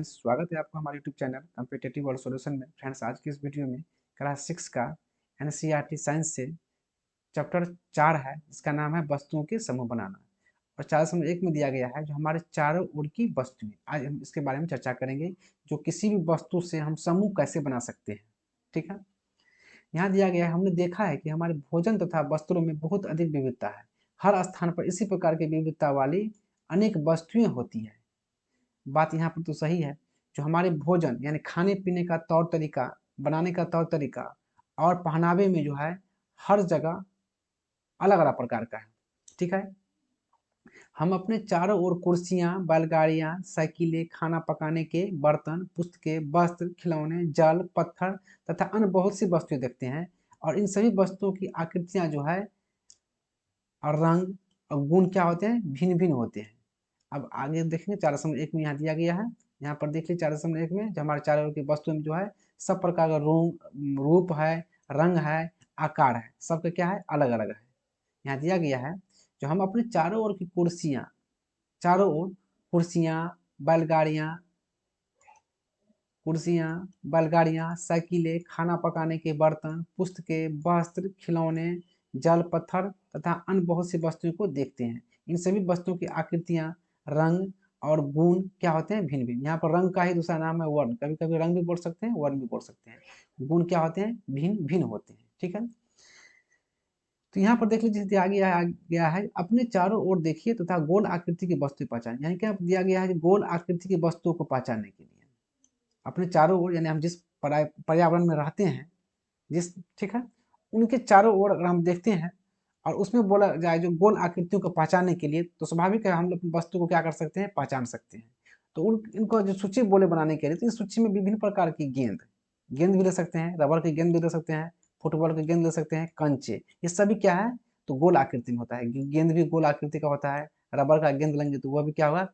स्वागत है आपका हमारे YouTube channel competitive world solution में। फ्रेंड्स, आज की इस वीडियो में क्लास 6 का एनसीईआरटी साइंस से चैप्टर 4 है, इसका नाम है वस्तुओं के समूह बनाना। और 4.1 में दिया गया है जो हमारे चारों ओर की वस्तुएं। आज हम इसके बारे में चर्चा करेंगे, जो किसी भी वस्तु से हम समूह कैसे बना सकते हैं। ठीक है, यहाँ दिया गया है, हमने देखा है कि हमारे भोजन तथा वस्त्रों में बहुत अधिक विविधता है। हर स्थान पर इसी प्रकार की विविधता वाली अनेक वस्तुएं होती है। बात यहाँ पर तो सही है। जो हमारे भोजन यानी खाने पीने का तौर तरीका, बनाने का तौर तरीका और पहनावे में जो है हर जगह अलग अलग प्रकार का है। ठीक है, हम अपने चारों ओर कुर्सियाँ, बैलगाड़ियाँ, साइकिलें, खाना पकाने के बर्तन, पुस्तकें, वस्त्र, खिलौने, जल, पत्थर तथा अन्य बहुत सी वस्तुएं देखते हैं। और इन सभी वस्तुओं की आकृतियाँ जो है और रंग और गुण क्या होते हैं, भिन्न भिन्न होते हैं। अब आगे देखेंगे 4.1 में यहाँ दिया गया है। यहाँ पर देख लीजिए 4.1 में जो हमारे चारों ओर की वस्तु में जो है सब प्रकार का रूप है, रंग है, आकार है, सबका क्या है, अलग अलग है। यहाँ दिया गया है जो हम अपने चारों ओर की कुर्सियाँ, चारों ओर कुर्सियाँ, बैलगाड़ियाँ, कुर्सियाँ, बैलगाड़ियाँ, साइकिलें, खाना पकाने के बर्तन, पुस्तकें, वस्त्र, खिलौने, जल, पत्थर तथा अन्य बहुत सी वस्तुओं को देखते हैं। इन सभी वस्तुओं की आकृतियाँ, रंग और गुण क्या होते हैं, भिन्न भिन्न। यहाँ पर रंग का ही दूसरा नाम है वर्ण। कभी कभी रंग भी बोल सकते हैं, वर्ण भी बोल सकते हैं। गुण क्या होते हैं, भिन्न भिन्न होते हैं। ठीक है, तो यहाँ पर देख लीजिए दिया गया है अपने चारों ओर देखिए तथा गोल आकृति की वस्तु पहचान, यानी क्या दिया गया है कि गोल आकृति की वस्तुओं को पहचानने के लिए अपने चारों ओर, यानी हम जिस पर्यावरण में रहते हैं, जिस, ठीक है, उनके चारों ओर अगर हम देखते हैं और उसमें बोला जाए जो गोल आकृतियों को पहचानने के लिए, तो स्वाभाविक है हम लोग वस्तु को क्या कर सकते हैं, पहचान सकते हैं। तो इनको जो सूची बोले बनाने के लिए, तो इस सूची में विभिन्न प्रकार की गेंद गेंद भी ले सकते हैं, रबर की गेंद भी ले सकते हैं, फुटबॉल की गेंद ले सकते हैं, कंचे, ये सभी क्या है, तो गोल आकृति में होता है। गेंद भी गोल आकृति का होता है। रबर का गेंद लेंगे तो वह भी क्या होगा,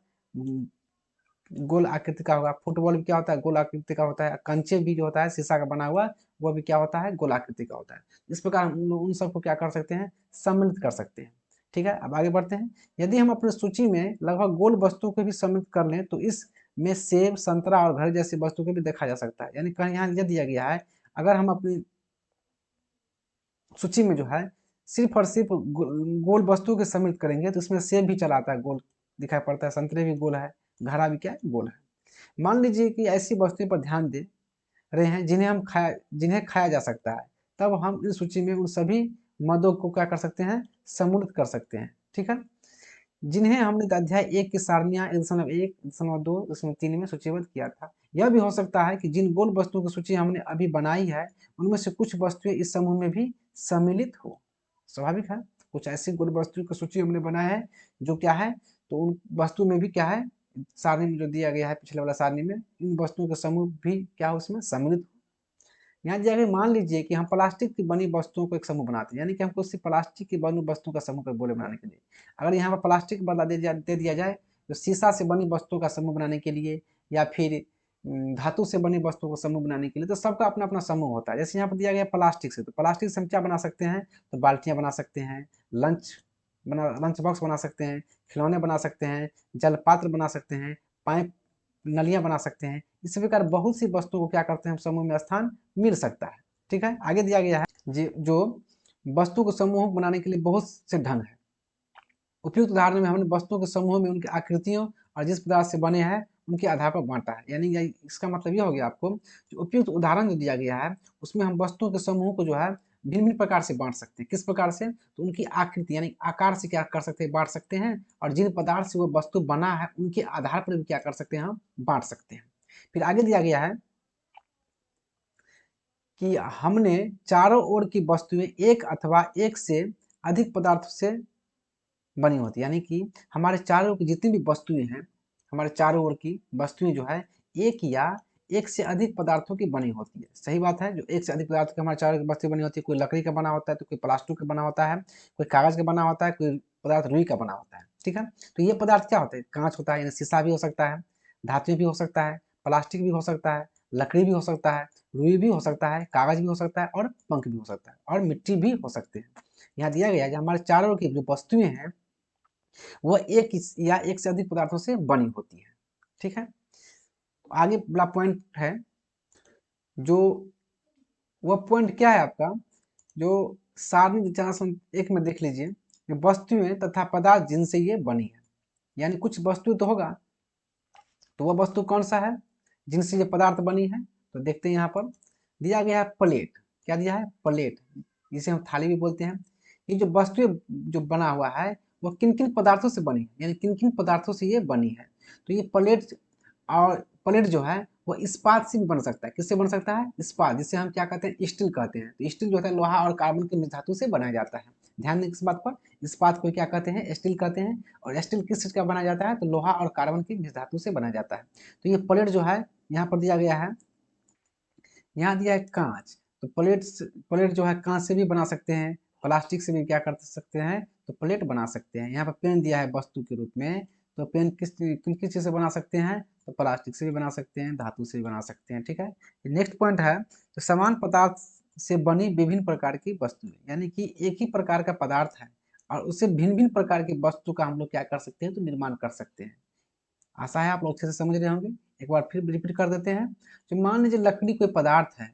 गोल आकृति का होगा। फुटबॉल भी क्या होता है, गोल आकृति का होता है। कंचे भी जो होता है शीशा का बना हुआ, वह भी क्या होता है, गोल आकृति का होता है। इस प्रकार हम लोग उन सबको क्या कर सकते हैं, सम्मिलित कर सकते हैं। ठीक है, अब आगे बढ़ते हैं। यदि हम अपनी सूची में लगभग गोल वस्तुओं को भी सम्मिलित कर लें तो इसमें सेब, संतरा और घर जैसी वस्तु को भी देखा जा सकता है। यानी कहीं यहाँ यह दिया गया है, अगर हम अपनी सूची में जो है सिर्फ और सिर्फ गोल वस्तुओं के सम्मिलित करेंगे तो इसमें सेब भी चला आता है, गोल दिखाई पड़ता है, संतरे भी गोल है, घड़ा भी क्या है, गोल है। मान लीजिए कि ऐसी वस्तुओं पर ध्यान दे रहे हैं जिन्हें खाया जा सकता है, तब हम इस सूची में उन सभी मदों को क्या कर सकते हैं, सम्मिलित कर सकते हैं। ठीक है, जिन्हें हमने अध्याय 1 की सारणियां 1.1, 1.2, 1.3 में सूचीबद्ध किया था। यह भी हो सकता है कि जिन गोल वस्तुओं की सूची हमने अभी बनाई है उनमें से कुछ वस्तुएं इस समूह में भी सम्मिलित हो। स्वाभाविक है, कुछ ऐसी गोल वस्तुओं की सूची हमने बनाया है जो क्या है, तो उन वस्तु में भी क्या है, सारणी में जो दिया गया है पिछले वाला सारणी में, इन वस्तुओं का समूह भी क्या हो, उसमें सम्मिलित हो। यहाँ दिया गया, मान लीजिए कि हम प्लास्टिक की बनी वस्तुओं को एक समूह बनाते हैं, यानी कि हमको सिर्फ प्लास्टिक की बनी वस्तुओं का समूह बोले बनाने के लिए, अगर यहाँ पर प्लास्टिक बदला दे दिया जाए तो शीशा से बनी वस्तुओं का समूह बनाने के लिए या फिर धातु से बनी वस्तुओं को समूह बनाने के लिए, तो सबका अपना अपना समूह होता है। जैसे यहाँ पर दिया गया प्लास्टिक से, तो प्लास्टिक से हम क्या बना सकते हैं, तो बाल्टियाँ बना सकते हैं, लंच बॉक्स बना सकते हैं, खिलौने बना सकते हैं, जल पात्र बना सकते हैं, पाइप नलियाँ बना सकते हैं। इसी प्रकार बहुत सी वस्तुओं को क्या करते हैं, समूह में स्थान मिल सकता है। ठीक है, आगे दिया गया है जो वस्तु को समूह बनाने के लिए बहुत से ढंग है। उपयुक्त उदाहरण में हमने वस्तुओं के समूह में उनकी आकृतियों और जिस पदार्थ से बने हैं उनके आधार पर बांटा है। यानी इसका मतलब यह हो गया आपको, जो उपयुक्त उदाहरण जो दिया गया है उसमें हम वस्तुओं के समूह को जो है भिन्न भिन्न प्रकार से बांट सकते हैं। किस प्रकार से, तो उनकी आकृति यानी आकार से क्या कर सकते हैं, बांट सकते हैं, और जिन पदार्थ से वो वस्तु बना है उनके आधार पर भी क्या कर सकते हैं, हम बांट सकते हैं। फिर आगे दिया गया है कि हमने चारों ओर की वस्तुएं एक अथवा एक से अधिक पदार्थों से बनी होती है। यानी कि हमारे चारों ओर की जितनी भी वस्तुएं हैं, हमारे चारों ओर की वस्तुएं जो है एक या एक से अधिक पदार्थों की बनी होती है। सही बात है, जो एक से अधिक पदार्थ की हमारे चारों की वस्तु बनी होती है, कोई लकड़ी का बना होता है, तो कोई प्लास्टिक का बना होता है, कोई कागज का बना होता है, कोई पदार्थ रुई का बना होता है। ठीक है, तो ये पदार्थ क्या होते हैं, कांच होता है, यानी शीशा भी हो सकता है, धातु भी हो सकता है, प्लास्टिक भी हो सकता है, लकड़ी भी हो सकता है, रुई भी हो सकता है, कागज भी हो सकता है और पंख भी हो सकता है और मिट्टी भी हो सकते हैं। यहाँ दिया गया है कि हमारे चारों ओर की जो वस्तुएं हैं वह एक या एक से अधिक पदार्थों से बनी होती है। ठीक है, आगे वाला पॉइंट है, जो वह पॉइंट क्या है आपका, जो सारणी 401 में देख लीजिए, कि वस्तुएं तथा पदार्थ जिनसे ये बनी है, यानी कुछ वस्तु तो होगा, तो वह वस्तु कौन सा है जिनसे ये पदार्थ बनी है। तो देखते हैं यहाँ पर दिया गया है प्लेट। क्या दिया है? प्लेट, जिसे हम थाली भी बोलते हैं। ये जो वस्तु जो बना हुआ है वो किन किन पदार्थों से बनी है, यानी किन किन पदार्थों से ये बनी है। तो ये प्लेट, और प्लेट जो है वो इस्पात से भी बन सकता है। किससे बन सकता है? इस्पात, जिसे हम क्या कहते हैं? स्टील कहते हैं। तो स्टील जो होता है लोहा और कार्बन के मिश्र धातु से बनाया जाता है। ध्यान दें इस बात पर, इस्पात को क्या कहते हैं? स्टील कहते हैं। और स्टील किस चीज का बनाया जाता है? तो लोहा और कार्बन की मिश्र धातु से बनाया जाता है। तो ये प्लेट जो है यहाँ पर दिया गया है, यहाँ दिया है कांच। तो प्लेट जो है कांच से भी बना सकते हैं, प्लास्टिक से भी क्या कर सकते हैं? तो प्लेट बना सकते हैं। यहाँ पर पेन दिया है वस्तु के रूप में, तो पेन किन किस चीज से बना सकते हैं? तो प्लास्टिक से भी बना सकते हैं, धातु से भी बना सकते हैं। ठीक है, नेक्स्ट पॉइंट है, तो समान पदार्थ से बनी विभिन्न प्रकार की वस्तुएं, यानी कि एक ही प्रकार का पदार्थ है और उससे भिन्न भिन्न प्रकार की वस्तु का हम लोग क्या कर सकते हैं? तो निर्माण कर सकते हैं। आशा है आप लोग अच्छे से समझ रहे होंगे। एक बार फिर रिपीट कर देते हैं। तो मान लीजिए लकड़ी कोई पदार्थ है,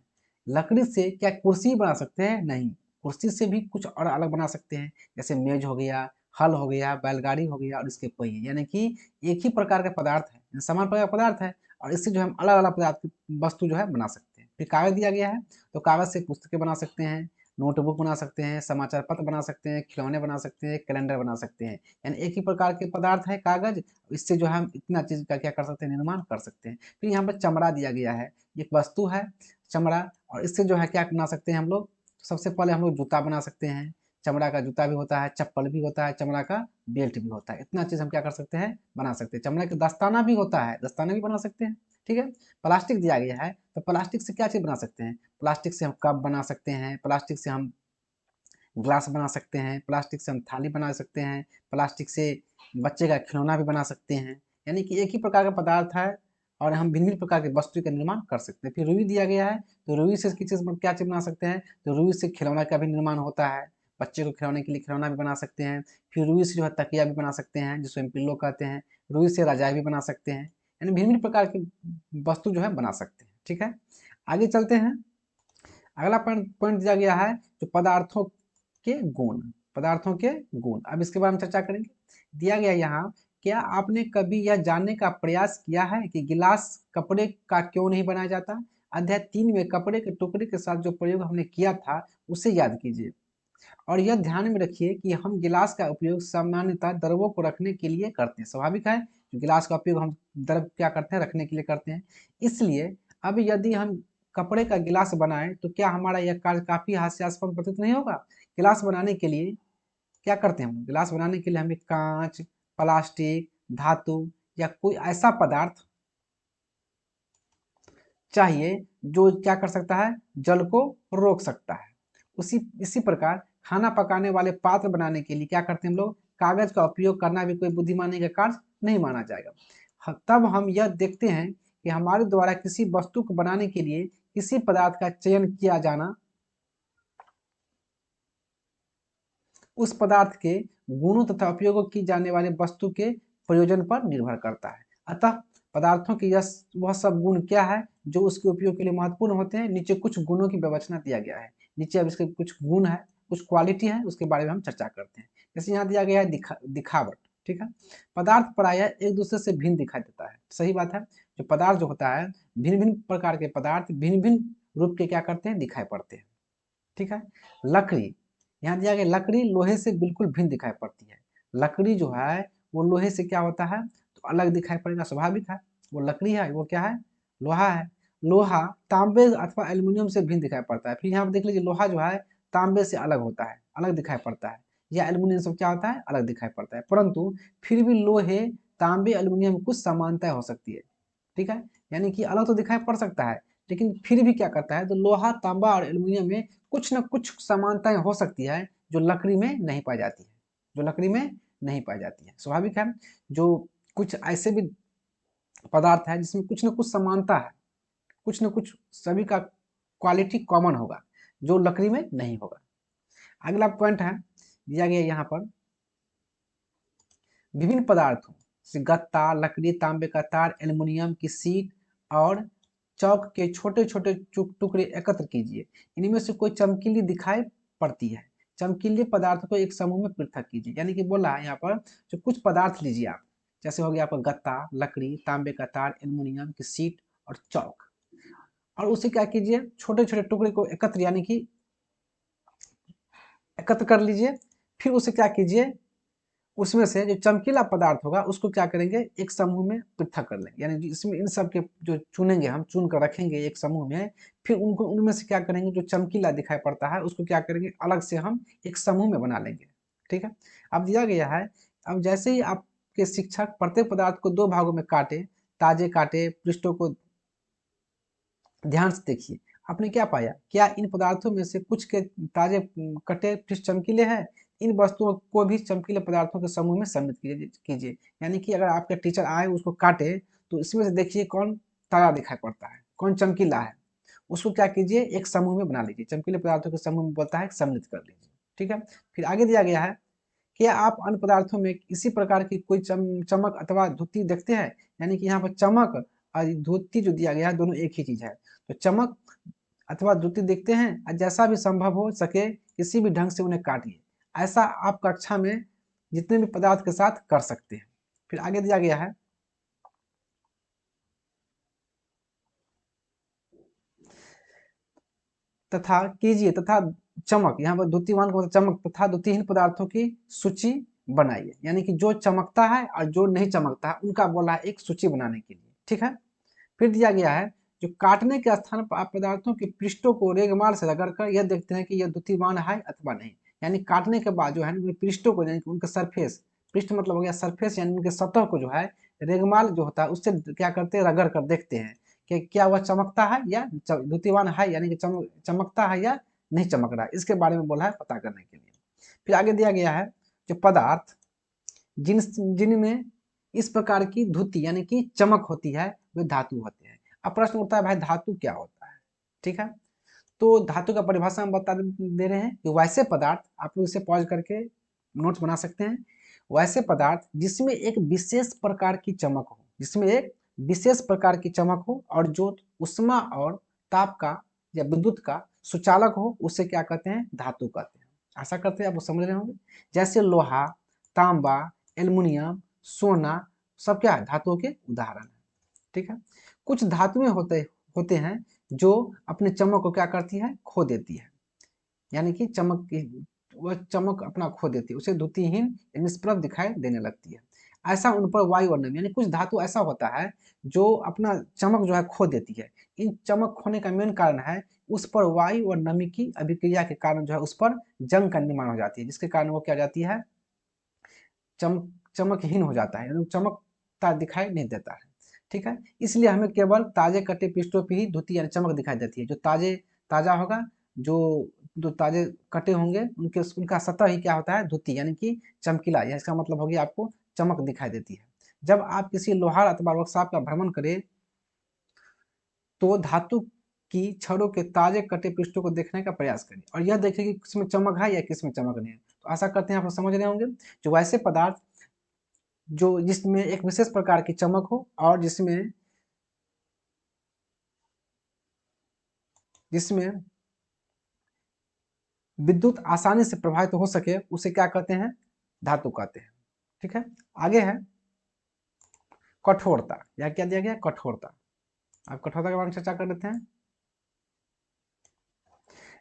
लकड़ी से क्या कुर्सी बना सकते हैं? नहीं, कुर्सी से भी कुछ और अलग बना सकते हैं, जैसे मेज हो गया, हल हो गया, बैलगाड़ी हो गया और इसके पहिए। यानी कि एक ही प्रकार का पदार्थ है, समान प्रकार का पदार्थ है, और इससे जो हम अलग अलग पदार्थ की वस्तु जो है बना सकते हैं। फिर कागज दिया गया है, तो कागज से पुस्तकें बना सकते हैं, नोटबुक बना सकते हैं, समाचार पत्र बना सकते हैं, खिलौने बना सकते हैं, कैलेंडर बना सकते हैं। यानी एक ही प्रकार के पदार्थ है कागज, इससे जो है हम इतना चीज का क्या कर सकते हैं? निर्माण कर सकते हैं। फिर यहाँ पर चमड़ा दिया गया है, एक वस्तु है चमड़ा, और इससे जो है क्या बना सकते हैं हम लोग? सबसे पहले हम लोग जूता बना सकते हैं, चमड़ा का जूता भी होता है, चप्पल भी होता है, चमड़ा का बेल्ट भी होता है। इतना चीज हम क्या कर सकते हैं? बना सकते हैं। चमड़ा का दस्ताना भी होता है, दस्ताना भी बना सकते हैं। ठीक है, प्लास्टिक दिया गया है, तो प्लास्टिक से क्या चीज बना सकते हैं? प्लास्टिक से हम कप बना सकते हैं, प्लास्टिक से हम ग्लास बना सकते हैं, प्लास्टिक से हम थाली बना सकते हैं, प्लास्टिक से बच्चे का खिलौना भी बना सकते हैं। यानी कि एक ही प्रकार का पदार्थ है और हम भिन्न भिन्न प्रकार के वस्तु का निर्माण कर सकते हैं। फिर रुई दिया गया है, तो रुई से किस चीज क्या चीज बना सकते हैं? तो रुई से खिलौना का भी निर्माण होता है, बच्चे को खिलौने के लिए खिलौना भी बना सकते हैं। फिर रुई से जो है तकिया भी बना सकते हैं, जिसको हम पिल्लो कहते हैं। रुई से रजाई भी बना सकते हैं, यानी भिन्न भिन्न प्रकार की वस्तु जो है बना सकते हैं। ठीक है, आगे चलते हैं। अगला पॉइंट पॉइंट दिया गया है, जो पदार्थों के गुण, पदार्थों के गुण। अब इसके बारे में चर्चा करेंगे। दिया गया यहाँ, क्या आपने कभी यह जानने का प्रयास किया है कि गिलास कपड़े का क्यों नहीं बनाया जाता? अध्याय 3 में कपड़े के टुकड़े के साथ जो प्रयोग हमने किया था उसे याद कीजिए, और यह ध्यान में रखिए कि हम गिलास का उपयोग सामान्यतः द्रवों को रखने के लिए करते हैं। स्वाभाविक है, गिलास का उपयोग हम द्रव क्या करते हैं? रखने के लिए करते हैं। इसलिए अब यदि हम कपड़े का गिलास बनाएं तो क्या हमारा यह कार्य काफी हास्यास्पद प्रतीत नहीं होगा? गिलास बनाने के लिए क्या करते हैं हम? गिलास बनाने के लिए हमें कांच, प्लास्टिक, धातु या कोई ऐसा पदार्थ चाहिए जो क्या कर सकता है? जल को रोक सकता है। उसी इसी प्रकार खाना पकाने वाले पात्र बनाने के लिए क्या करते हैं हम लोग? कागज का उपयोग करना भी कोई बुद्धिमानी का कार्य नहीं माना जाएगा। तब हम यह देखते हैं कि हमारे द्वारा किसी वस्तु को बनाने के लिए किसी पदार्थ का चयन किया जाना उस पदार्थ के गुणों तथा उपयोग की जाने वाले वस्तु के प्रयोजन पर निर्भर करता है। अतः पदार्थों की यह वह सब गुण क्या है जो उसके उपयोग के लिए महत्वपूर्ण होते हैं? नीचे कुछ गुणों की व्यवस्था दिया गया है। नीचे अब इसके कुछ गुण है, कुछ क्वालिटी है, उसके बारे में हम चर्चा करते हैं। जैसे यहाँ दिया गया है दिखावट। ठीक है, पदार्थ प्रायः एक दूसरे से भिन्न दिखाई देता है। सही बात है, जो पदार्थ जो होता है, भिन्न भिन्न प्रकार के पदार्थ भिन्न भिन्न रूप के क्या करते हैं? दिखाई पड़ते हैं। ठीक है, लकड़ी, यहाँ दिया गया लकड़ी लोहे से बिल्कुल भिन्न दिखाई पड़ती है। लकड़ी जो है वो लोहे से क्या होता है? तो अलग दिखाई पड़ेगा, स्वाभाविक है। वो लकड़ी है, वो क्या है? लोहा है। लोहा तांबे अथवा एल्यूमिनियम से भिन्न दिखाई पड़ता है। फिर यहाँ पर देख लीजिए, लोहा जो है तांबे से अलग होता है, अलग दिखाई पड़ता है। या एल्यूमिनियम से क्या होता है? अलग दिखाई पड़ता है। परंतु फिर भी लोहे, तांबे, एल्यूमिनियम में कुछ समानताएं हो सकती है। ठीक है, यानी कि अलग तो दिखाई पड़ सकता है, लेकिन फिर भी क्या करता है? तो लोहा, तांबा और एल्यूमिनियम में कुछ न कुछ समानताएं हो सकती है जो लकड़ी में नहीं पाई जाती है, जो लकड़ी में नहीं पाई जाती है। स्वाभाविक है, जो कुछ ऐसे भी पदार्थ है जिसमें कुछ न कुछ समानता है, कुछ न कुछ सभी का क्वालिटी कॉमन होगा, जो लकड़ी में नहीं होगा। अगला पॉइंट है दिया गया यहाँ पर, विभिन्न पदार्थों से गत्ता, लकड़ी, तांबे का तार, एल्युमिनियम की सीट और चौक के छोटे छोटे टुकड़े एकत्र कीजिए। इनमें से कोई चमकीली दिखाई पड़ती है, चमकीले पदार्थ को एक समूह में पृथक कीजिए। यानी कि बोला है यहाँ पर जो कुछ पदार्थ लीजिए आप, जैसे हो गया आपका गत्ता, लकड़ी, तांबे का तार, एल्युमिनियम की शीट और चौक, और उसे क्या कीजिए छोटे छोटे टुकड़े को एकत्र यानी कि एकत्र कर लीजिए। फिर उसे क्या कीजिए, उसमें से जो चमकीला पदार्थ होगा उसको क्या करेंगे एक समूह में पृथक कर लेंगे। यानी इसमें इन सब के जो चुनेंगे हम, चुन कर रखेंगे एक समूह में, फिर उनको उनमें से क्या करेंगे जो चमकीला दिखाई पड़ता है उसको क्या करेंगे अलग से हम एक समूह में बना लेंगे। ठीक है, अब दिया गया है, अब जैसे ही आपके शिक्षक प्रत्येक पदार्थ को दो भागों में काटे, ताजे काटे पृष्ठों को ध्यान से देखिए, आपने क्या पाया, क्या इन पदार्थों में से कुछ के ताजे कटे पृष्ठ चमकीले हैं? इन वस्तुओं को भी चमकीले पदार्थों के समूह में सम्मिलित कीजिए। यानी कि अगर आपका टीचर आए उसको काटे तो इसमें से देखिए कौन ताजा दिखाई पड़ता है, कौन चमकीला है, उसको क्या कीजिए एक समूह में बना लीजिए, चमकीले पदार्थों के समूह में बोलता है सम्मिलित कर लीजिए। ठीक है, फिर आगे दिया गया है, क्या आप अन्य पदार्थों में इसी प्रकार की कोई चमक अथवा धुती देखते हैं? यानी कि यहाँ पर चमक और धुती जो दिया गया है दोनों एक ही चीज है। तो चमक अथवा द्युति देखते हैं और जैसा भी संभव हो सके किसी भी ढंग से उन्हें काटिए। ऐसा आप कक्षा में जितने भी पदार्थ के साथ कर सकते हैं। फिर आगे दिया गया है, तथा कीजिए तथा चमक, यहाँ पर द्युतिवान को चमक तथा द्युतिहीन पदार्थों की सूची बनाइए। यानी कि जो चमकता है और जो नहीं चमकता है उनका बोला है एक सूची बनाने के लिए। ठीक है, फिर दिया गया है जो काटने के स्थान पर आप पदार्थों के पृष्ठों को रेगमाल से रगड़कर यह देखते हैं कि यह द्युतिवान है अथवा नहीं। यानी काटने के बाद जो है ना पृष्ठों को, यानी कि उनका सरफेस, पृष्ठ मतलब हो गया सरफेस, यानी उनके सतह को जो है रेगमाल जो होता है उससे क्या करते हैं रगड़ कर देखते हैं कि क्या वह चमकता है या द्युतिवान है, यानी कि चमकता है या नहीं चमक रहा है, इसके बारे में बोला है पता करने के लिए। फिर आगे दिया गया है जो पदार्थ जिन जिनमें इस प्रकार की धुति यानी कि चमक होती है वे धातु होते हैं। अब प्रश्न उठता है भाई धातु क्या होता है? ठीक है, तो धातु का परिभाषा हम बता दे रहे हैं कि वैसे पदार्थ, आप लोग इसे पॉज करके नोट्स बना सकते हैं, वैसे पदार्थ जिसमें एक विशेष प्रकार की चमक हो, जिसमें एक विशेष प्रकार की चमक हो और जो उष्मा और ताप का या विद्युत का सुचालक हो उसे क्या कहते हैं धातु कहते हैं। आशा करते हैं आप समझ रहे होंगे। जैसे लोहा, तांबा, एल्युमिनियम, सोना सब क्या है धातुओं के उदाहरण है। ठीक है, कुछ धातुएं होते होते हैं जो अपने चमक को क्या करती है खो देती है, यानी कि चमक की वह चमक अपना खो देती है, उसे द्युतिहीन निष्प्रभ दिखाई देने लगती है। ऐसा उन पर वायु और नमी, यानी कुछ धातु ऐसा होता है जो अपना चमक जो है खो देती है। इन चमक खोने का मेन कारण है उस पर वायु और नमी की अभिक्रिया के कारण जो है उस पर जंग का निर्माण हो जाती है, जिसके कारण वो क्या जाती है चमकहीन हो जाता है, यानी चमकता दिखाई नहीं देता है। ठीक है, इसलिए हमें केवल ताजे कटे पृष्ठों पर ही धुती यानी चमक दिखाई देती है। जो ताजा होगा, जो जो ताजे कटे होंगे उनका सतह ही क्या होता है धुती यानी कि चमकीला, या इसका मतलब हो गया आपको चमक दिखाई देती है। जब आप किसी लोहार अथवा वर्कशॉप का भ्रमण करें तो धातु की छड़ों के ताजे कटे पृष्ठों को देखने का प्रयास करिए और यह देखिए कि किसमें चमक है या किसमें चमक नहीं है। तो आशा करते हैं आप समझ रहे होंगे। जो वैसे पदार्थ जो जिसमें एक विशेष प्रकार की चमक हो और जिसमें जिसमें विद्युत आसानी से प्रभावित हो सके उसे क्या कहते हैं धातु कहते हैं। ठीक है, आगे है कठोरता, या क्या दिया गया कठोरता। आप कठोरता के बारे में चर्चा कर लेते हैं।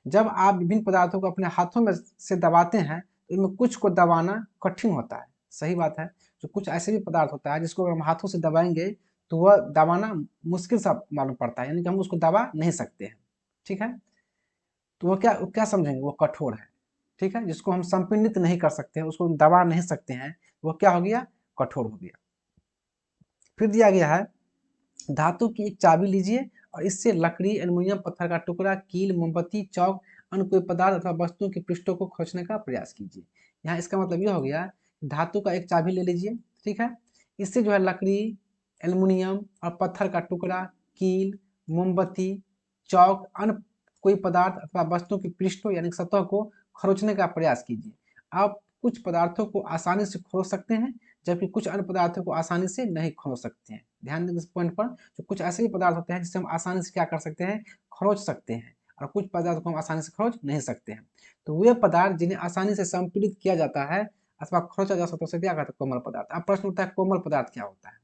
जब आप विभिन्न पदार्थों को अपने हाथों में से दबाते हैं तो इनमें कुछ को दबाना कठिन होता है, सही बात है। जो कुछ ऐसे भी पदार्थ होता है जिसको अगर हम हाथों से दबाएंगे तो वह दबाना मुश्किल सा मालूम पड़ता है, यानी कि हम उसको दबा नहीं सकते हैं। ठीक है, तो वो क्या क्या समझेंगे वो कठोर है। ठीक है, जिसको हम संपीड़ित नहीं कर सकते हैं, उसको दबा नहीं सकते हैं, वो क्या हो गया कठोर हो गया। फिर दिया गया है धातु की एक चाबी लीजिए और इससे लकड़ी, एल्युमिनियम, पत्थर का टुकड़ा, कील, मोमबत्ती, चौक, अन्य कोई पदार्थ अथवा वस्तुओं के पृष्ठों को खोजने का प्रयास कीजिए। यहाँ इसका मतलब यह हो गया धातु का एक चाबी ले लीजिए। ठीक है, इससे जो है लकड़ी, एल्युमिनियम और पत्थर का टुकड़ा, कील, मोमबत्ती, चौक, अन्य कोई पदार्थ अथवा वस्तुओं की पृष्ठों यानी सतह को खरोचने का प्रयास कीजिए। आप कुछ पदार्थों को आसानी से खोज सकते हैं जबकि कुछ अन्य पदार्थों को आसानी से नहीं खरोच सकते हैं। ध्यान दें इस पॉइंट पर, जो कुछ ऐसे भी पदार्थ होते हैं जिससे हम आसानी से क्या कर सकते हैं, खरोच सकते हैं, और कुछ पदार्थ को हम आसानी से खरोच नहीं सकते हैं। तो वे पदार्थ जिन्हें आसानी से संपीड़ित किया जाता है अथवा खरोचा जा सकता है उसे क्या कहते हैं, कोमल पदार्थ। अब प्रश्न उठता है कोमल पदार्थ क्या होता है।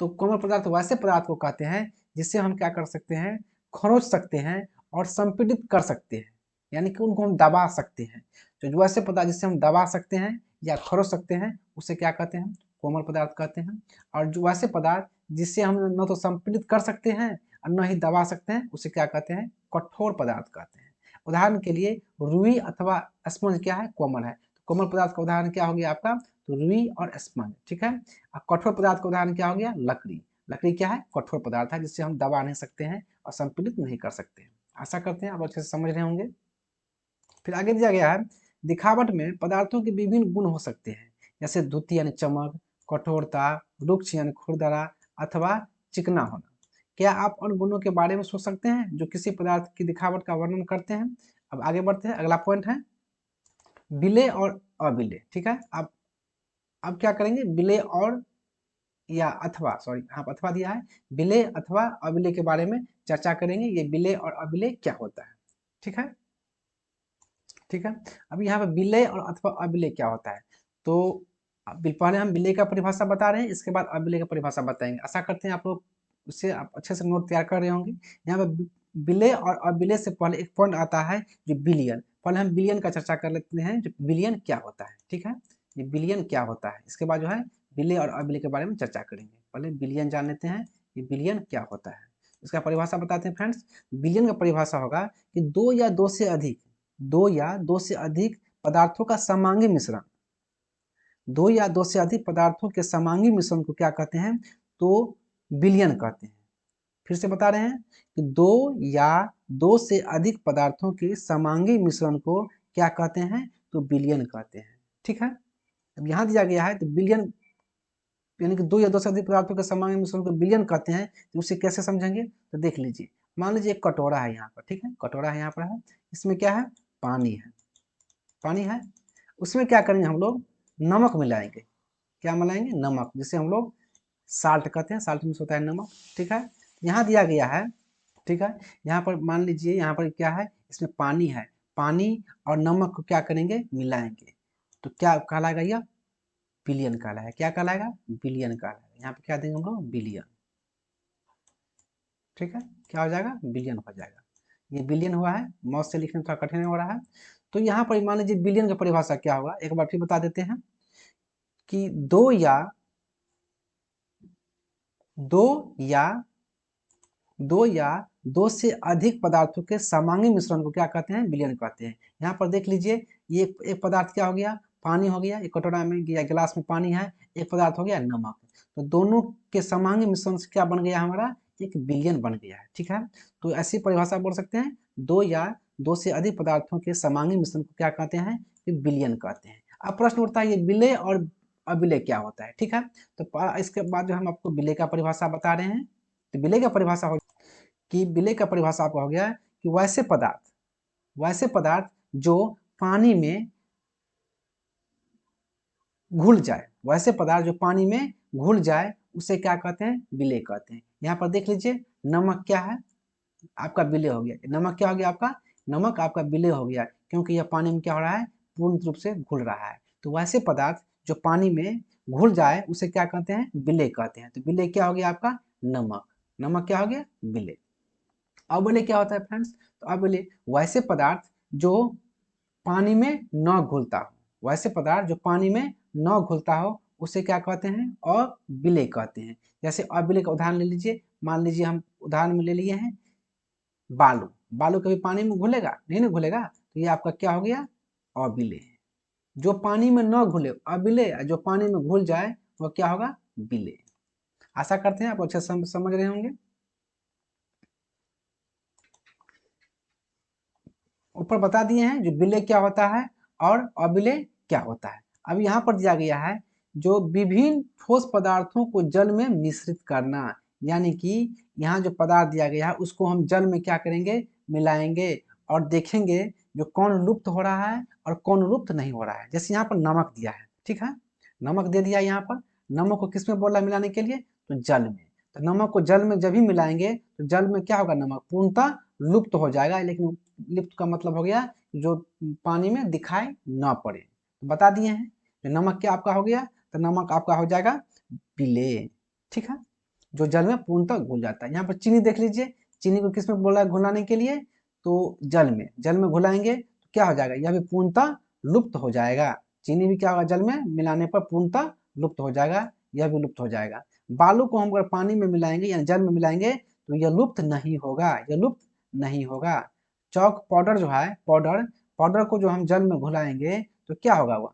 तो कोमल पदार्थ वैसे पदार्थ को कहते हैं जिससे हम क्या कर सकते हैं, खरोच सकते हैं और संपीड़ित कर सकते हैं, यानी कि उनको हम दबा सकते हैं। तो जो ऐसे पदार्थ जिससे हम दबा सकते हैं या खरोच सकते हैं उसे क्या कहते हैं, कोमल पदार्थ कहते हैं। और जो ऐसे पदार्थ जिससे हम न तो संपीड़ित कर सकते हैं और न ही दबा सकते हैं उसे क्या कहते हैं, कठोर पदार्थ कहते हैं। उदाहरण के लिए रुई अथवा स्पंज क्या है, कोमल है। तो कोमल पदार्थ का उदाहरण क्या हो गया आपका, तो रुई और स्पंज, ठीक है। कठोर पदार्थ का उदाहरण क्या हो गया, लकड़ी। लकड़ी क्या है, कठोर पदार्थ है जिससे हम दबा नहीं सकते हैं और संपीड़ित नहीं कर सकते हैं। आशा करते हैं आप अच्छे से समझ रहे होंगे। फिर आगे दिया गया है, दिखावट में पदार्थों के विभिन्न गुण हो सकते हैं, जैसे द्युति यानी चमक, कठोरता, रुक्ष यानी खुरदरा अथवा चिकना होना। क्या आप उन गुणों के बारे में सोच सकते हैं जो किसी पदार्थ की दिखावट का वर्णन करते हैं। अब आगे बढ़ते हैं, अगला पॉइंट है विलेय और अविलेय, ठीक है। अब क्या करेंगे, विलेय और या अथवा, सॉरी यहाँ पर अथवा दिया है, विलेय अथवा अविलेय के बारे में चर्चा करेंगे। ये विलेय और अविलेय क्या होता है, ठीक है, ठीक है। अब यहाँ पे विलेय और अथवा अविलेय क्या होता है, तो पहले हम विलेय का परिभाषा बता रहे हैं, इसके बाद अविलेय का परिभाषा बताएंगे। आशा करते हैं आप लोग उससे आप अच्छे से नोट तैयार कर रहे होंगे। यहाँ पे विलेय और अविलेय से पहले एक पॉइंट आता है जो विलयन। पहले हम विलयन का चर्चा कर लेते हैं, जो विलयन क्या होता है, ठीक है। ये विलयन क्या होता है, इसके बाद जो है विलेय और अविलेय के बारे में चर्चा करेंगे। पहले विलयन जान लेते हैं, ये विलयन क्या होता है। इसका परिभाषा बताते हैं फ्रेंड्स। विलयन का परिभाषा होगा कि दो या दो से अधिक पदार्थों का समांगी मिश्रण, दो या दो से अधिक पदार्थों के समांगी मिश्रण को क्या कहते हैं, तो विलयन कहते हैं। फिर से बता रहे हैं कि दो या दो से अधिक पदार्थों के समांगी मिश्रण को क्या कहते हैं, तो विलयन कहते हैं, ठीक है। अब यहाँ दिया गया है तो विलयन यानी कि दो या दो से अधिक पदार्थों के समांगी मिश्रण को विलयन कहते हैं। तो उसे कैसे समझेंगे, तो देख लीजिए। मान लीजिए एक कटोरा है यहाँ पर, ठीक है, कटोरा है यहाँ पर है, इसमें क्या है, पानी है, पानी है। उसमें क्या करेंगे हम लोग, नमक मिलाएंगे। क्या मिलाएंगे, नमक, जिसे हम लोग साल्ट कहते हैं, साल्ट में होता है नमक, ठीक है। यहाँ दिया गया है, ठीक है। यहाँ पर मान लीजिए यहाँ पर क्या है, इसमें पानी है, पानी और नमक को क्या करेंगे, मिलाएंगे, तो क्या कहलाएगा, यह विलयन कहलाएगा। क्या कहलाएगा, विलयन कहलाएगा। यहाँ पे क्या देंगे हम लोग, विलयन, ठीक है। क्या हो जाएगा, विलयन हो जाएगा। ये विलयन हुआ है, मौत से लिखने में थोड़ा कठिन हो रहा है। तो यहाँ पर मान लीजिए विलयन की परिभाषा क्या होगा, एक बार फिर बता देते हैं कि दो या दो से अधिक पदार्थों के समांगी मिश्रण को क्या कहते हैं, विलयन कहते हैं। यहाँ पर देख लीजिए, ये एक पदार्थ क्या हो गया, पानी हो गया, एक कटोरा में या गिलास में पानी है, एक पदार्थ हो गया नमक। तो दोनों के समांगी मिश्रण से क्या बन गया हमारा, एक विलयन बन गया है, ठीक है। तो ऐसी परिभाषा बोल सकते हैं, दो या दो से अधिक पदार्थों के समांगी मिश्रण को क्या कहते हैं, विलयन कहते हैं। अब प्रश्न उठता है ये विलेय और अविलेय क्या होता है, ठीक है। तो इसके बाद जो हम आपको विलेय का परिभाषा बता रहे हैं, तो विलेय का परिभाषा हो कि विलेय का परिभाषा आपका हो गया कि वैसे पदार्थ जो पानी में घुल जाए, वैसे पदार्थ जो पानी में घुल जाए उसे क्या कहते हैं, विलेय कहते हैं। यहाँ पर देख लीजिए, नमक क्या है, आपका विलेय हो गया। नमक क्या हो गया आपका, नमक आपका विलेय हो गया, क्योंकि यह पानी में क्या हो रहा है, पूर्ण रूप से घुल रहा है। तो वैसे पदार्थ जो पानी में घुल जाए उसे क्या कहते हैं, विलेय कहते हैं। तो विलेय क्या हो गया आपका, नमक, नमक क्या हो गया, विलेय। अविलेय क्या होता है फ्रेंड्स, तो अविलेय वैसे पदार्थ जो पानी में न घुलता हो, वैसे पदार्थ जो पानी में न घुलता हो उसे क्या कहते हैं, अविलेय कहते हैं। जैसे अविलेय का उदाहरण ले लीजिए, मान लीजिए हम उदाहरण में ले लिए हैं बालू। बालू कभी पानी में घुलेगा नहीं, ना घुलेगा, तो ये आपका क्या हो गया, अविलेय। जो पानी में न घुले अविलेय, जो पानी में घुल जाए वो क्या होगा, विलेय। आशा करते हैं आप अच्छे समझ रहे होंगे। ऊपर बता दिए हैं जो विलेय क्या होता है और अविलेय क्या होता है। अब यहाँ पर दिया गया है जो विभिन्न ठोस पदार्थों को जल में मिश्रित करना, यानी कि यहाँ जो पदार्थ दिया गया है उसको हम जल में क्या करेंगे, मिलाएंगे और देखेंगे जो कौन लुप्त हो रहा है और कौन लुप्त नहीं हो रहा है। जैसे यहाँ पर नमक दिया है, ठीक है, नमक दे दिया यहाँ पर। नमक को किस में बोला मिलाने के लिए? तो जल में। तो नमक को जल में जब भी मिलाएंगे तो जल में क्या होगा? नमक पूर्णतः लुप्त हो जाएगा। लेकिन लुप्त का मतलब हो गया जो पानी में दिखाई ना पड़े। बता दिए हैं। तो नमक क्या आपका हो गया? तो नमक आपका हो जाएगा विलेय। ठीक है, जो जल में पूर्णतः घुल जाता है। यहाँ पर चीनी देख लीजिए, चीनी को किस में बोला है घुलाने के लिए? तो जल में। जल में घुलाएंगे तो क्या हो जाएगा? यह भी पूर्णतः लुप्त हो जाएगा। चीनी भी क्या होगा? जल में मिलाने पर पूर्णतः लुप्त हो जाएगा, यह भी लुप्त हो जाएगा। बालू को हम अगर पानी में मिलाएंगे या जल में मिलाएंगे तो यह लुप्त नहीं होगा, यह लुप्त नहीं होगा। चौक पाउडर जो है, पाउडर पाउडर को जो हम जल में घुलाएंगे तो क्या होगा? वह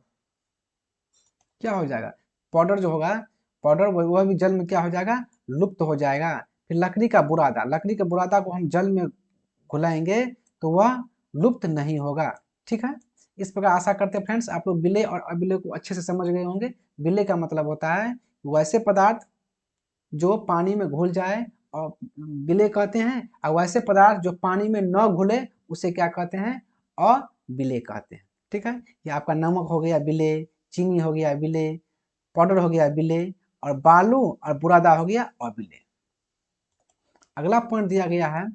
क्या हो जाएगा? पाउडर जो होगा, पाउडर वह भी जल में क्या हो जाएगा? लुप्त हो जाएगा। फिर लकड़ी का बुरादा, लकड़ी के बुरादा को हम जल में घुलाएंगे तो वह लुप्त नहीं होगा। ठीक है, इस प्रकार आशा करते हैं फ्रेंड्स आप लोग विलेय और अविलेय को अच्छे से समझ गए होंगे। विलेय का मतलब होता है वैसे पदार्थ जो पानी में घुल जाए और विलेय कहते हैं, और वैसे पदार्थ जो पानी में न घुले उसे क्या कहते हैं? अविलेय कहते हैं। ठीक है, ये आपका नमक हो गया विलेय, चीनी हो गया विलेय, पाउडर हो गया विलेय, और बालू और बुरादा हो गया अविलेय। अगला पॉइंट दिया गया है,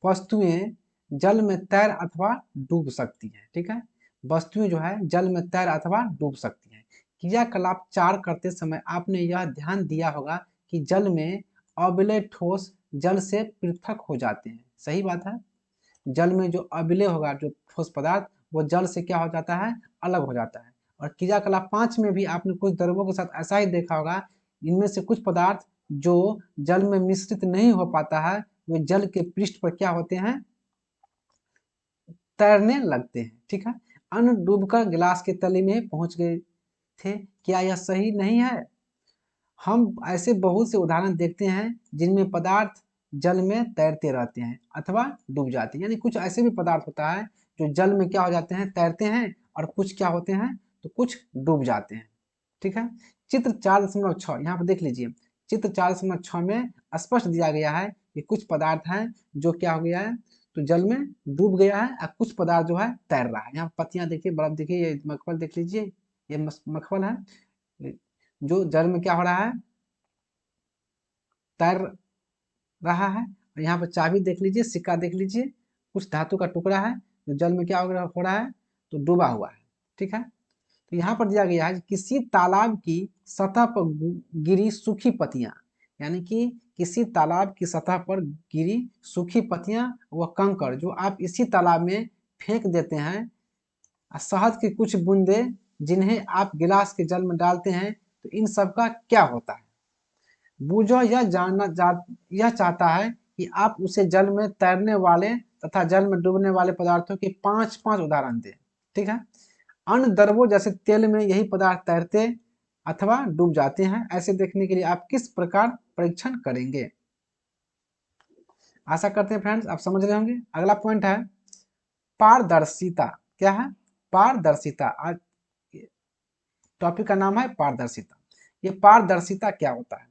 वस्तुएं जल में तैर अथवा डूब सकती हैं। ठीक है, वस्तुएं जो है जल में तैर अथवा डूब सकती हैं। क्रियाकलाप 4 करते समय आपने यह ध्यान दिया होगा कि जल में अविलेय ठोस जल से पृथक हो जाते हैं। सही बात है, जल में जो अविलेय होगा, जो ठोस पदार्थ, वो जल से क्या हो जाता है? अलग हो जाता है। और क्रियाकलाप 5 में भी आपने कुछ द्रव्यों के साथ ऐसा ही देखा होगा, इनमें से कुछ पदार्थ जो जल में मिश्रित नहीं हो पाता है वे जल के पृष्ठ पर क्या होते हैं? तैरने लगते हैं। ठीक है, अन्न डूबकर गिलास के तले में पहुंच गए थे, क्या यह सही नहीं है? हम ऐसे बहुत से उदाहरण देखते हैं जिनमें पदार्थ जल में तैरते रहते हैं अथवा डूब जाते हैं। यानी कुछ ऐसे भी पदार्थ होता है जो जल में क्या हो जाते हैं? तैरते हैं, और कुछ क्या होते हैं? तो कुछ डूब जाते हैं। ठीक है, चित्र 4.6 यहाँ पर देख लीजिए। चित्र 4.6 में स्पष्ट दिया गया है कि कुछ पदार्थ हैं जो क्या हो गया है? तो जल में डूब गया है, और कुछ पदार्थ जो है तैर रहा है। यहाँ पत्तियां देखिए, बर्फ देखिए, ये मखमल देख लीजिए, ये मखमल है जो जल में क्या हो रहा है? तैर रहा है। और यहाँ पर चाबी देख लीजिए, सिक्का देख लीजिए, कुछ धातु का टुकड़ा है जो जल में क्या हो रहा है? तो डूबा हुआ है। ठीक है, तो यहाँ पर दिया गया है किसी तालाब की सतह पर गिरी सूखी पत्तियां, यानी कि किसी तालाब की सतह पर गिरी सूखी पत्तियां व कंकड़ जो आप इसी तालाब में फेंक देते हैं, शहद की कुछ बूंदे जिन्हें आप गिलास के जल में डालते हैं, तो इन सब का क्या होता है? बूझो यह चाहता है कि आप उसे जल में तैरने वाले तथा जल में डूबने वाले पदार्थों के 5 उदाहरण दें। ठीक है, अन्य द्रवों जैसे तेल में यही पदार्थ तैरते अथवा डूब जाते हैं। ऐसे देखने के लिए आप किस प्रकार परीक्षण करेंगे? आशा करते हैं फ्रेंड्स आप समझ रहे होंगे। अगला पॉइंट है पारदर्शिता। क्या है? पारदर्शिता। आज टॉपिक का नाम है पारदर्शिता। ये पारदर्शिता क्या होता है?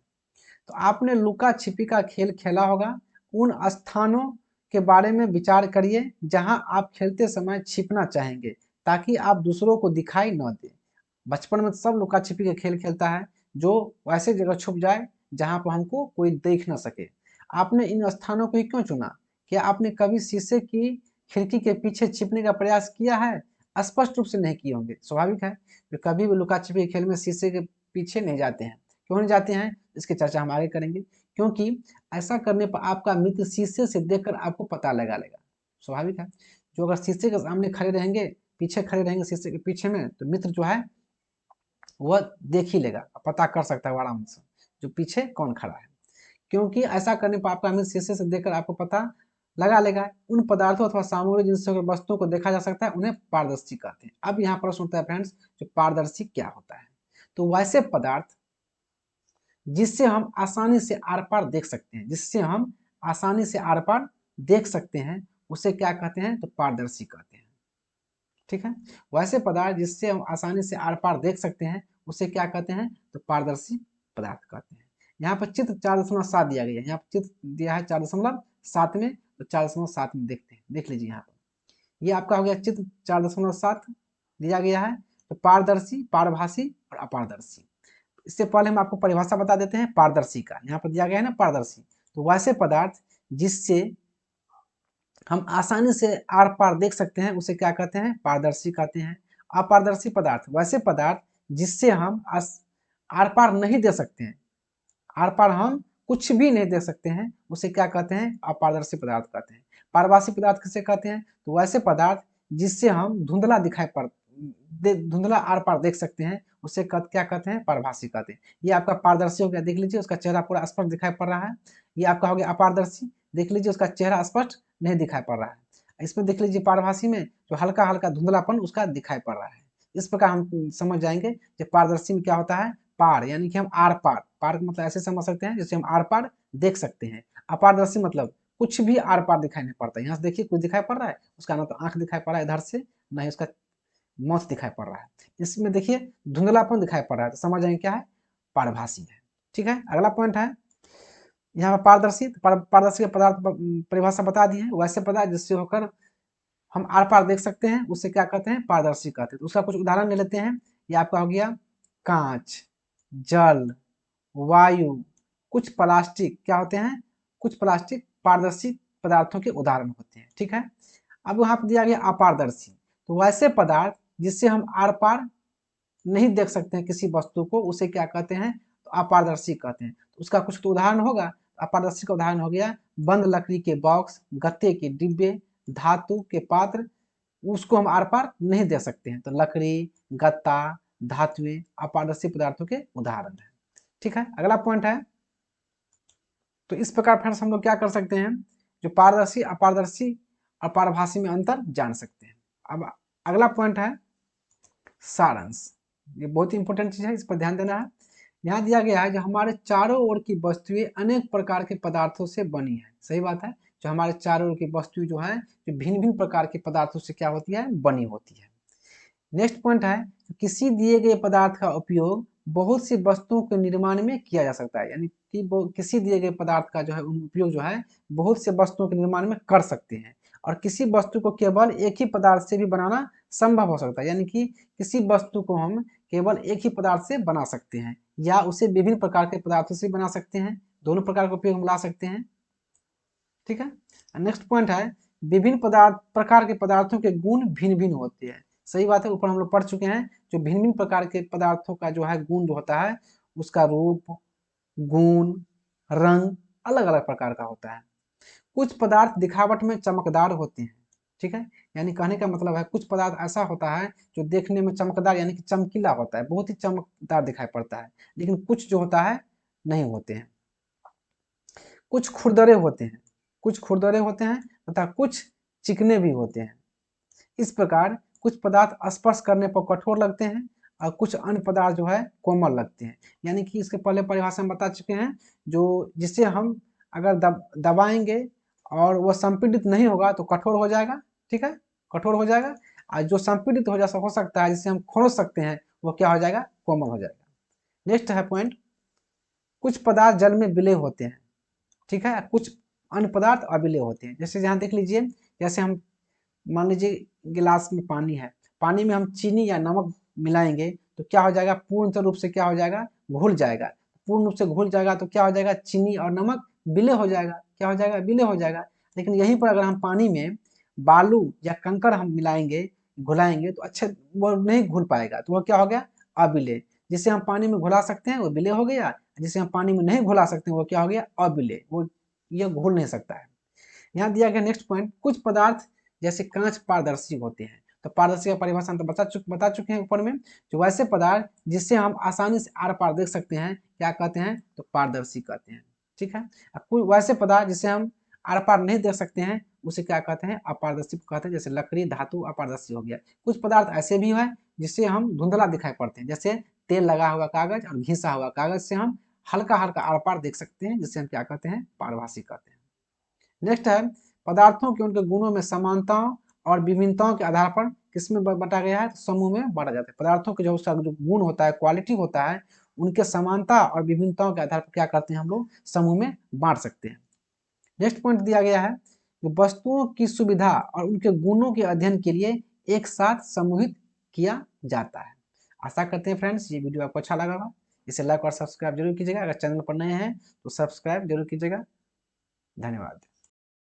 तो आपने लुका छिपी का खेल खेला होगा। उन स्थानों के बारे में विचार करिए जहां आप खेलते समय छिपना चाहेंगे ताकि आप दूसरों को दिखाई न दे। बचपन में सब लुका छिपी के खेल खेलता है जो वैसे जगह छुप जाए जहां पर हमको कोई देख न सके। आपने इन स्थानों को ही क्यों चुना? क्या आपने कभी शीशे की खिड़की के पीछे छिपने का प्रयास किया है? स्पष्ट रूप से नहीं किए होंगे, स्वाभाविक है। तो कभी भी लुका छिपी के खेल में शीशे के पीछे नहीं जाते हैं। क्यों नहीं जाते हैं? इसकी चर्चा हम आगे करेंगे। क्योंकि ऐसा करने पर आपका मित्र शीशे से देखकर आपको पता लगा लेगा, स्वाभाविक है। जो अगर शीशे के सामने खड़े रहेंगे, पीछे खड़े रहेंगे शीशे के पीछे में, तो मित्र जो है वह देख ही लेगा, पता कर सकता है आराम से जो पीछे कौन खड़ा है। क्योंकि ऐसा करने पर आपका मित्र शीशे से देखकर आपको पता लगा लेगा। उन पदार्थों अथवा सामग्री जिनसे वस्तुओं को देखा जा सकता है उन्हें पारदर्शी कहते हैं। अब यहाँ प्रश्न उठता है फ्रेंड्स, जो पारदर्शी क्या होता है? तो वैसे पदार्थ जिससे हम आसानी से आर पार देख सकते हैं, जिससे हम आसानी से आर पार देख सकते हैं, उसे क्या कहते हैं? तो पारदर्शी कहते हैं। ठीक है, वैसे पदार्थ जिससे हम आसानी से आर पार देख सकते हैं उसे क्या कहते हैं? तो पारदर्शी पदार्थ कहते हैं। यहाँ पर चित्र 4.7 दिया गया है। यहाँ पर चित्र दिया है 4.7 में, तो 4.7 में देखते हैं, देख लीजिए। यहाँ पर ये आपका हो गया चित्र 4.7 दिया गया है। तो पारदर्शी, पारभासी और अपारदर्शी। इससे पहले हम आपको परिभाषा बता देते हैं पारदर्शी का। यहाँ पर दिया गया है ना पारदर्शी, तो वैसे पदार्थ जिससे हम आसानी से आर पार देख सकते हैं उसे क्या कहते हैं, पारदर्शी कहते हैं। अपारदर्शी पदार्थ वैसे पदार्थ जिससे हम आर पार नहीं दे सकते हैं, आर पार हम कुछ भी नहीं देख सकते हैं, उसे क्या कहते हैं, अपारदर्शी पदार्थ कहते हैं। पारभासी पदार्थ किसे कहते हैं, तो वैसे पदार्थ जिससे हम धुंधला दिखाई पड़ धुंधला आर पार देख सकते हैं उसे क्या कहते हैं, पारभासी कहते हैं। ये आपका पारदर्शी हो गया, देख लीजिए उसका चेहरा पूरा स्पष्ट दिखाई पड़ रहा है। ये आपका हो गया अपारदर्शी, देख लीजिए उसका चेहरा स्पष्ट नहीं दिखाई पड़ रहा है। इसमें देख लीजिए पारभासी में जो हल्का हल्का धुंधलापन उसका दिखाई पड़ रहा है। इस प्रकार हम समझ जाएंगे कि पारदर्शी में क्या होता है, पार यानी कि हम आर पार, पार मतलब ऐसे समझ सकते हैं जैसे हम आर पार देख सकते हैं। अपारदर्शी मतलब कुछ भी आर पार दिखाई नहीं पड़ता। यहाँ से देखिए कुछ दिखाई पड़ रहा है, उसका ना तो आंख दिखाई पड़ रहा है इधर से, ना ही उसका मौत दिखाई पड़ रहा है। इसमें देखिए धुंधलापन दिखाई पड़ रहा है, तो समझ जाएंगे क्या है, पारभासी है। ठीक है, अगला पॉइंट है यहाँ पर पारदर्शी। पारदर्शी पदार्थ परिभाषा बता दी है, वैसे पदार्थ जिससे होकर हम आर पार देख सकते हैं उसे क्या कहते हैं, पारदर्शी कहते हैं। तो उसका कुछ उदाहरण ले लेते हैं। ये आपका हो गया कांच, जल, वायु, कुछ प्लास्टिक क्या होते हैं, कुछ प्लास्टिक पारदर्शी पदार्थों के उदाहरण होते हैं। ठीक है, अब वहां पर दिया गया अपारदर्शी, तो वैसे पदार्थ जिससे हम आर पार नहीं देख सकते हैं किसी वस्तु को उसे क्या कहते हैं, तो अपारदर्शी कहते हैं। तो उसका कुछ तो उदाहरण होगा। अपारदर्शी का उदाहरण हो गया बंद लकड़ी के बॉक्स, गत्ते के डिब्बे, धातु के पात्र, उसको हम आर पार नहीं देख सकते हैं। तो लकड़ी, गत्ता, धातुएं अपारदर्शी पदार्थों के उदाहरण है। ठीक है, अगला पॉइंट है, तो इस प्रकार फ्रेंड्स हम लोग क्या कर सकते हैं, जो पारदर्शी, अपारदर्शी और पारभासी में अंतर जान सकते हैं। अब अगला पॉइंट है सारांश। ये बहुत ही इंपॉर्टेंट चीज है, इस पर ध्यान देना है। यहाँ दिया गया है जो हमारे चारों ओर की वस्तुएं अनेक प्रकार के पदार्थों से बनी है। सही बात है, जो हमारे चारों ओर की वस्तुएं जो है जो भिन्न भिन्न प्रकार के पदार्थों से क्या होती है, बनी होती है। नेक्स्ट पॉइंट है किसी दिए गए पदार्थ का उपयोग बहुत सी वस्तुओं के निर्माण में किया जा सकता है, यानी कि किसी दिए गए पदार्थ का जो है उपयोग जो है बहुत से वस्तुओं के निर्माण में कर सकते हैं। और किसी वस्तु को केवल एक ही पदार्थ से भी बनाना संभव हो सकता है, यानी कि किसी वस्तु को हम केवल एक ही पदार्थ से बना सकते हैं या उसे विभिन्न प्रकार के पदार्थों से बना सकते हैं। दोनों प्रकार का उपयोग हम ला सकते हैं। ठीक है, नेक्स्ट पॉइंट है विभिन्न प्रकार के पदार्थों के गुण भिन्न भिन्न होते हैं। सही बात है, ऊपर हम लोग पढ़ चुके हैं जो भिन्न भिन्न प्रकार के पदार्थों का जो है गुण जो होता है उसका रूप, गुण, रंग अलग अलग प्रकार का होता है। कुछ पदार्थ दिखावट में चमकदार होते हैं। ठीक है, यानी कहने का मतलब है कुछ पदार्थ ऐसा होता है जो देखने में चमकदार यानी कि चमकीला होता है, बहुत ही चमकदार दिखाई पड़ता है, लेकिन कुछ जो होता है नहीं होते हैं। कुछ खुरदरे होते हैं, कुछ खुरदरे होते हैं तथा कुछ चिकने भी होते हैं। इस प्रकार कुछ पदार्थ स्पर्श करने पर कठोर लगते हैं और कुछ अन्य पदार्थ जो है कोमल लगते हैं। यानी कि इसके पहले परिभाषा में बता चुके हैं, जो जिसे हम अगर दबाएंगे और वह संपीड़ित नहीं होगा तो कठोर हो जाएगा। ठीक है, कठोर हो जाएगा, और जो संपीड़ित हो सकता है जिसे हम खोल सकते हैं वो क्या हो जाएगा, कोमल हो जाएगा। नेक्स्ट है पॉइंट, कुछ पदार्थ जल में विलय होते हैं। ठीक है, कुछ अन्य पदार्थ अविलय होते हैं। जैसे यहाँ देख लीजिए, जैसे हम मान लीजिए गिलास में पानी है, पानी में हम चीनी या नमक मिलाएंगे तो क्या हो जाएगा, पूर्ण रूप से क्या हो जाएगा, घुल जाएगा। पूर्ण रूप से घुल जाएगा तो क्या हो जाएगा, चीनी और नमक विलय हो जाएगा। क्या हो जाएगा, विलय हो जाएगा। लेकिन यहीं पर अगर हम पानी में बालू या कंकड़ हम मिलाएंगे, घुलाएंगे तो अच्छे वो नहीं घुल पाएगा, तो वह क्या हो गया, अविलय। जिसे हम पानी में घुला सकते हैं वो विलय हो गया, जिसे हम पानी में नहीं घुला सकते वो क्या हो गया, अविलय, वो ये घुल नहीं सकता है। यहाँ दिया गया नेक्स्ट पॉइंट, कुछ पदार्थ जैसे कांच पारदर्शी होते हैं। तो पारदर्शी का परिभाषा हम तो बता चुके हैं ऊपर में, जो वैसे पदार्थ जिससे हम आसानी से आर पार देख सकते हैं क्या कहते हैं, तो पारदर्शी कहते हैं। ठीक है, कोई वैसे पदार्थ जिसे हम आर पार नहीं देख सकते हैं उसे क्या कहते हैं, अपारदर्शी कहते हैं। जैसे लकड़ी, धातु अपारदर्शी हो गया। कुछ पदार्थ ऐसे भी है जिससे हम धुंधला दिखाई पड़ते हैं, जैसे तेल लगा हुआ कागज और घिसा हुआ कागज से हम हल्का हल्का आर पार देख सकते हैं, जिससे हम क्या कहते हैं, पारभासी कहते हैं। नेक्स्ट है पदार्थों के उनके गुणों में समानताओं और विभिन्नताओं के आधार पर किसमें बांटा गया है, तो समूह में बांटा जाता है। पदार्थों के जो उसका जो गुण होता है, क्वालिटी होता है, उनके समानता और विभिन्नताओं के आधार पर क्या करते हैं, हम लोग समूह में बांट सकते हैं। नेक्स्ट पॉइंट दिया गया है कि वस्तुओं की सुविधा और उनके गुणों के अध्ययन के लिए एक साथ समूहित किया जाता है। आशा करते हैं फ्रेंड्स ये वीडियो आपको अच्छा लगा होगा। इसे लाइक और सब्सक्राइब जरूर कीजिएगा। अगर चैनल पर नए हैं तो सब्सक्राइब जरूर कीजिएगा। धन्यवाद।